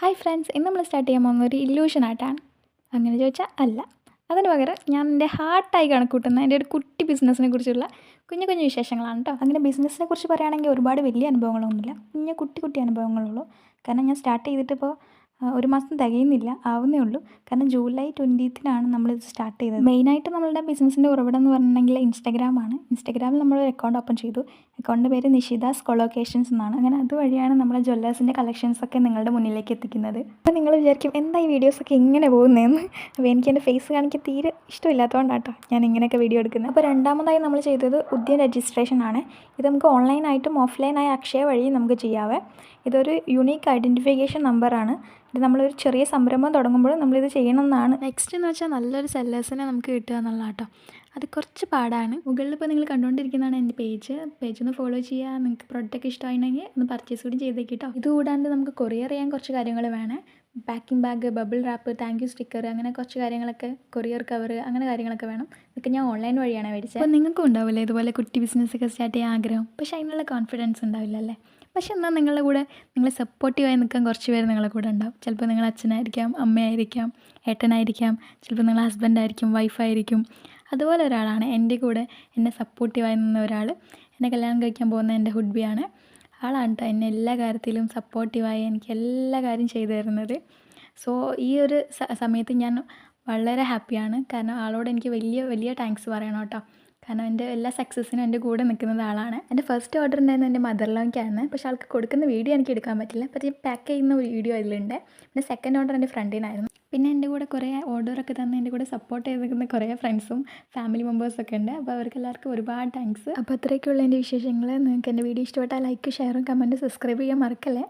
Hi friends, ഇന്ന് നമ്മൾ start ചെയ്യാൻ പോകുന്ന ഒരു ഇല്യൂഷൻ ആയിട്ടാണ്. അങ്ങനെ ചോദിച്ചാൽ അല്ല. അതിന് പകരം ഞാൻ എൻ്റെ ഹാർട്ടായി കണക്കൂട്ടുന്ന എൻ്റെ ഒരു കുട്ടി ബിസിനസ്സിനെ കുറിച്ചുള്ള കുഞ്ഞു കുഞ്ഞു വിശേഷങ്ങളാണ് കേട്ടോ. അങ്ങനെ ബിസിനസ്സിനെ കുറിച്ച് പറയുകയാണെങ്കിൽ ഒരുപാട് വലിയ അനുഭവങ്ങളൊന്നുമില്ല, കുഞ്ഞു കുട്ടി കുട്ടി അനുഭവങ്ങളുള്ളൂ. കാരണം ഞാൻ സ്റ്റാർട്ട് ചെയ്തിട്ടിപ്പോൾ ഒരു മാസം തികയുന്നില്ല, ആവുന്നേ ഉള്ളൂ. കാരണം ജൂലൈ 20th നമ്മളിത് സ്റ്റാർട്ട് ചെയ്തത്. മെയിനായിട്ട് നമ്മളുടെ ബിസിനസ്സിൻ്റെ ഉറവിടം എന്ന് പറഞ്ഞിട്ടുണ്ടെങ്കിൽ ഇൻസ്റ്റാഗ്രാമാണ്. ഇൻസ്റ്റാഗ്രാമിൽ നമ്മളൊരു അക്കൗണ്ട് ഓപ്പൺ ചെയ്തു. അക്കൗണ്ടിൻ്റെ പേര് നിഷിദാസ് കൊളോക്കേഷൻസ് എന്നാണ്. അങ്ങനെ അതുവഴിയാണ് നമ്മളെ ജ്വല്ലേഴ്സിൻ്റെ കളക്ഷൻസൊക്കെ നിങ്ങളുടെ മുന്നിലേക്ക് എത്തിക്കുന്നത്. അപ്പോൾ നിങ്ങൾ വിചാരിക്കും എന്താ ഈ വീഡിയോസൊക്കെ ഇങ്ങനെ പോകുന്നതെന്ന്. അപ്പോൾ എനിക്ക് എൻ്റെ ഫേസ് കാണിക്കാൻ തീരെ ഇഷ്ടമില്ലാത്തതുകൊണ്ടാട്ടോ ഞാൻ ഇങ്ങനെയൊക്കെ വീഡിയോ എടുക്കുന്നത്. അപ്പോൾ രണ്ടാമതായി നമ്മൾ ചെയ്തത് ഉദ്യം രജിസ്ട്രേഷൻ ആണ്. ഇത് നമുക്ക് ഓൺലൈനായിട്ടും ഓഫ്ലൈനായി അക്ഷയ വഴി നമുക്ക് ചെയ്യാവേ. ഇതൊരു യുണീക്ക് ഐഡൻറ്റിഫിക്കേഷൻ നമ്പറാണ്. ഇത് നമ്മളൊരു ചെറിയ സംരംഭം തുടങ്ങുമ്പോൾ നമ്മളിത് ചെയ്യണമെന്നാണ്. നെക്സ്റ്റ് എന്ന് വെച്ചാൽ നല്ലൊരു സെല്ലേഴ്സിനെ നമുക്ക് കിട്ടുക എന്നുള്ള കേട്ടോ. അത് കുറച്ച് പാടാണ്. മുകളിൽ ഇപ്പോൾ നിങ്ങൾ കണ്ടുകൊണ്ടിരിക്കുന്നതാണ് എൻ്റെ പേജൊന്ന് ഫോളോ ചെയ്യുക. നിങ്ങൾക്ക് പ്രൊഡക്റ്റൊക്കെ ഇഷ്ടമായിട്ടുണ്ടെങ്കിൽ ഒന്ന് പർച്ചേസ് കൂടി ചെയ്തേക്ക് കേട്ടോ. ഇത് കൂടാണ്ട് നമുക്ക് കൊറിയർ ചെയ്യാൻ കുറച്ച് കാര്യങ്ങൾ വേണേ. Packing bag, bubble rap, thank you sticker, അങ്ങനെ കുറച്ച് കാര്യങ്ങളൊക്കെ, കൊറിയർ കവർ, അങ്ങനെ കാര്യങ്ങളൊക്കെ വേണം. ഇതൊക്കെ ഞാൻ ഓൺലൈൻ വഴിയാണ് മേടിച്ചത്. അപ്പോൾ നിങ്ങൾക്കും ഉണ്ടാവില്ലേ ഇതുപോലെ കുട്ടി ബിസിനസ്സൊക്കെ സ്റ്റാർട്ട് ചെയ്യാൻ ആഗ്രഹം, പക്ഷേ അതിനുള്ള കോൺഫിഡൻസ് ഉണ്ടാവില്ല അല്ലേ? പക്ഷെ എന്നാൽ നിങ്ങളുടെ കൂടെ നിങ്ങളെ സപ്പോർട്ടീവായി നിൽക്കാൻ കുറച്ച് പേര് നിങ്ങളുടെ കൂടെ ഉണ്ടാവും. ചിലപ്പോൾ നിങ്ങൾ അച്ഛനായിരിക്കാം, അമ്മയായിരിക്കാം, ഏട്ടനായിരിക്കാം, ചിലപ്പോൾ നിങ്ങൾ ഹസ്ബൻഡായിരിക്കും, വൈഫായിരിക്കും. അതുപോലെ ഒരാളാണ് എൻ്റെ കൂടെ എന്നെ സപ്പോർട്ടീവായി നിന്ന ഒരാൾ. എന്നെ കല്യാണം കഴിക്കാൻ പോകുന്ന എൻ്റെ ഹുഡ്ബിയാണ്. ആളാണ് കേട്ടോ എന്നെ എല്ലാ കാര്യത്തിലും സപ്പോർട്ടീവായി എനിക്ക് എല്ലാ കാര്യം ചെയ്തു തരുന്നത്. സോ ഈ ഒരു സമയത്ത് ഞാൻ വളരെ ഹാപ്പിയാണ്. കാരണം ആളോട് എനിക്ക് വലിയ വലിയ താങ്ക്സ് പറയണം കേട്ടോ. കാരണം എൻ്റെ എല്ലാ സക്സസ്സിനും എൻ്റെ കൂടെ നിൽക്കുന്നത് ആളാണ്. എൻ്റെ ഫസ്റ്റ് ഓർഡർ ഉണ്ടായിരുന്നത് എൻ്റെ മദർ ലോയ്ക്കാണ്. പക്ഷേ ആൾക്ക് കൊടുക്കുന്ന വീഡിയോ എനിക്ക് എടുക്കാൻ പറ്റില്ല. പക്ഷേ പാക്ക് ചെയ്യുന്ന വീഡിയോ അതിലുണ്ട്. പിന്നെ സെക്കൻഡ് ഓർഡർ എൻ്റെ ഫ്രണ്ടിനായിരുന്നു. പിന്നെ എൻ്റെ കൂടെ കുറേ ഓർഡറൊക്കെ തന്ന് എൻ്റെ കൂടെ സപ്പോർട്ട് ചെയ്ത് നിൽക്കുന്ന കുറേ ഫ്രണ്ട്സും ഫാമിലി മെമ്പേഴ്സൊക്കെ ഉണ്ട്. അപ്പോൾ അവർക്ക് എല്ലാവർക്കും ഒരുപാട് താങ്ക്സ്. അപ്പോൾ അത്രയൊക്കെയുള്ള എൻ്റെ വിശേഷങ്ങൾ. നിങ്ങൾക്ക് എൻ്റെ വീഡിയോ ഇഷ്ടപ്പെട്ടാൽ ലൈക്ക്, ഷെയറും കമൻറ്റ്, സബ്സ്ക്രൈബ് ചെയ്യാൻ മറക്കല്ലേ.